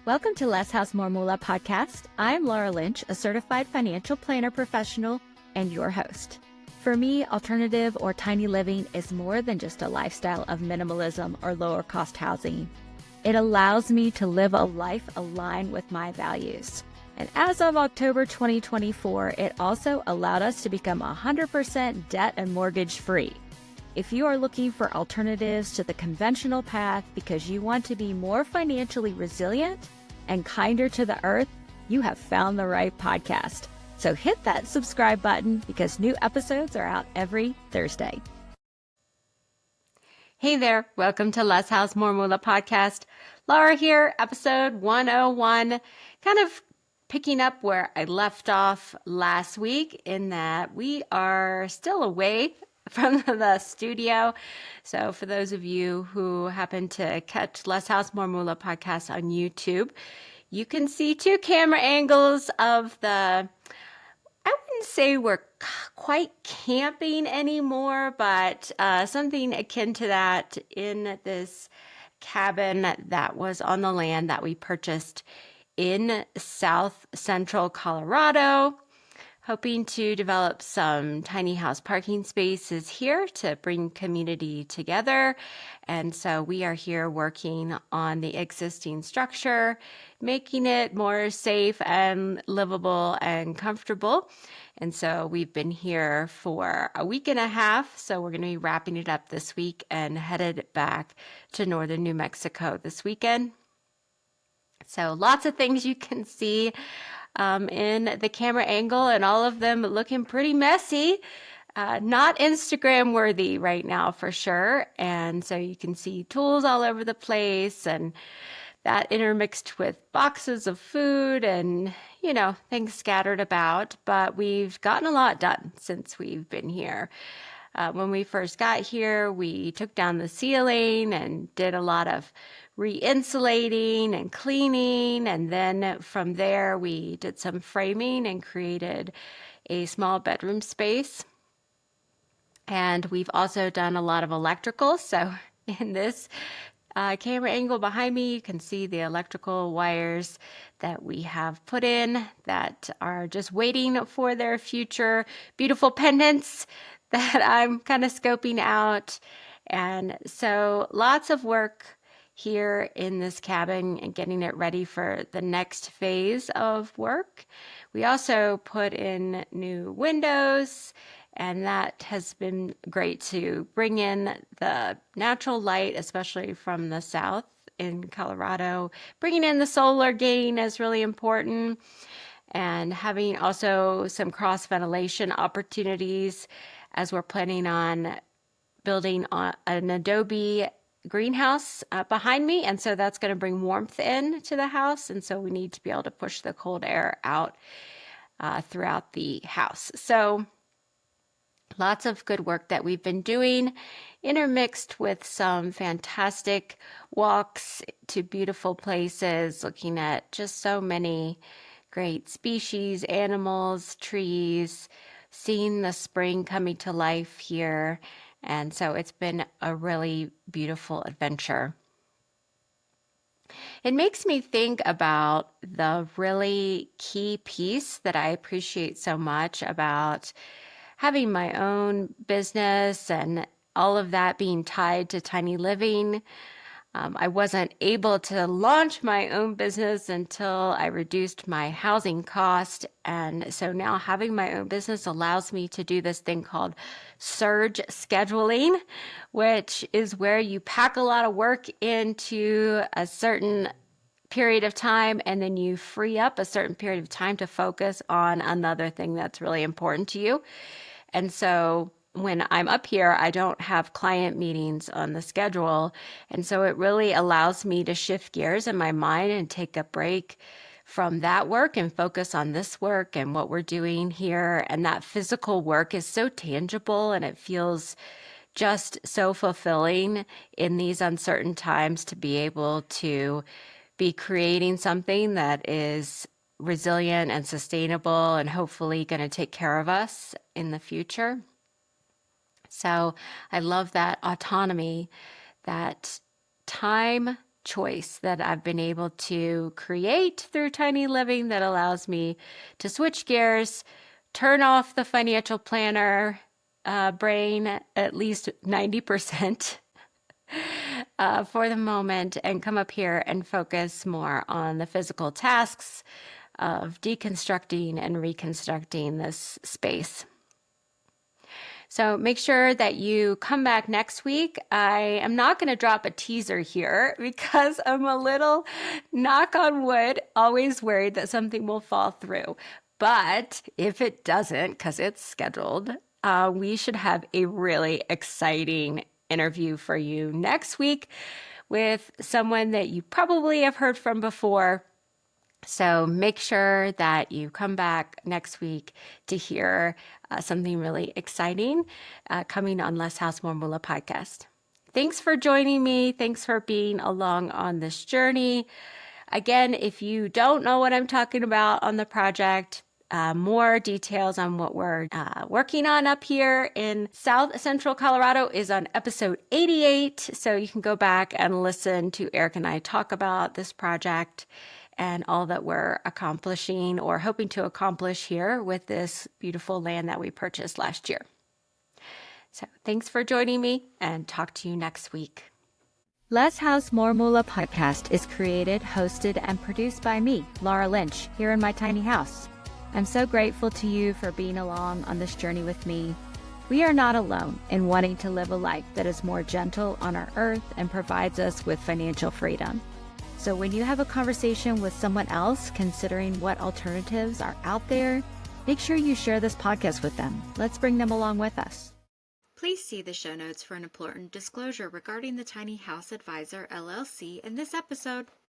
Welcome to Less House, More Moola podcast. I'm Laura Lynch, a certified financial planner professional and your host. For me, alternative or tiny living is more than just a lifestyle of minimalism or lower cost housing. It allows me to live a life aligned with my values. And as of October 2024, it also allowed us to become 100% debt and mortgage free. If you are looking for alternatives to the conventional path because you want to be more financially resilient and kinder to the earth, you have found the right podcast. So hit that subscribe button because new episodes are out every Thursday. Hey there, welcome to Less House, More Moola podcast. Laura here, episode 101, kind of picking up where I left off last week in that we are still away from the studio. So for those of you who happen to catch Less House, More Moola podcast on YouTube, you can see two camera angles of I wouldn't say we're quite camping anymore, but something akin to that in this cabin that was on the land that we purchased in South Central Colorado. Hoping to develop some tiny house parking spaces here to bring community together. And so we are here working on the existing structure, making it more safe and livable and comfortable. And so we've been here for a week and a half. So we're going to be wrapping it up this week and headed back to northern New Mexico this weekend. So lots of things you can see in the camera angle, and all of them looking pretty messy. Not Instagram worthy right now for sure. And so you can see tools all over the place, and that intermixed with boxes of food and, things scattered about. But we've gotten a lot done since we've been here. When we first got here, we took down the ceiling and did a lot of re-insulating and cleaning. And then from there, we did some framing and created a small bedroom space. And we've also done a lot of electrical. So in this camera angle behind me, you can see the electrical wires that we have put in that are just waiting for their future beautiful pendants that I'm kind of scoping out. And so lots of work here in this cabin and getting it ready for the next phase of work. We also put in new windows, and that has been great to bring in the natural light, especially from the south in Colorado. Bringing in the solar gain is really important, and having also some cross ventilation opportunities as we're planning on building an adobe greenhouse behind me. And so that's going to bring warmth in to the house. And so we need to be able to push the cold air out throughout the house. So lots of good work that we've been doing, intermixed with some fantastic walks to beautiful places, looking at just so many great species, animals, trees, seeing the spring coming to life here. And so it's been a really beautiful adventure. It makes me think about the really key piece that I appreciate so much about having my own business and all of that being tied to tiny living. I wasn't able to launch my own business until I reduced my housing cost. And so now having my own business allows me to do this thing called surge scheduling, which is where you pack a lot of work into a certain period of time, and then you free up a certain period of time to focus on another thing that's really important to you. And so when I'm up here, I don't have client meetings on the schedule. And so it really allows me to shift gears in my mind and take a break from that work and focus on this work and what we're doing here. And that physical work is so tangible, and it feels just so fulfilling in these uncertain times to be able to be creating something that is resilient and sustainable and hopefully going to take care of us in the future. So I love that autonomy, that time choice that I've been able to create through Tiny Living that allows me to switch gears, turn off the financial planner brain at least 90% for the moment, and come up here and focus more on the physical tasks of deconstructing and reconstructing this space. So make sure that you come back next week. I am not going to drop a teaser here because I'm a little, knock on wood, always worried that something will fall through. But if it doesn't, because it's scheduled, we should have a really exciting interview for you next week with someone that you probably have heard from before. So make sure that you come back next week to hear something really exciting coming on Less House, More Moola podcast. Thanks for joining me. Thanks for being along on this journey. Again, if you don't know what I'm talking about on the project, more details on what we're working on up here in South Central Colorado is on episode 88. So you can go back and listen to Eric and I talk about this project and all that we're accomplishing or hoping to accomplish here with this beautiful land that we purchased last year. So thanks for joining me, and talk to you next week. Less House, More Moola podcast is created, hosted, and produced by me, Laura Lynch, here in my tiny house. I'm so grateful to you for being along on this journey with me. We are not alone in wanting to live a life that is more gentle on our earth and provides us with financial freedom. So when you have a conversation with someone else considering what alternatives are out there, make sure you share this podcast with them. Let's bring them along with us. Please see the show notes for an important disclosure regarding the Tiny House Advisor LLC in this episode.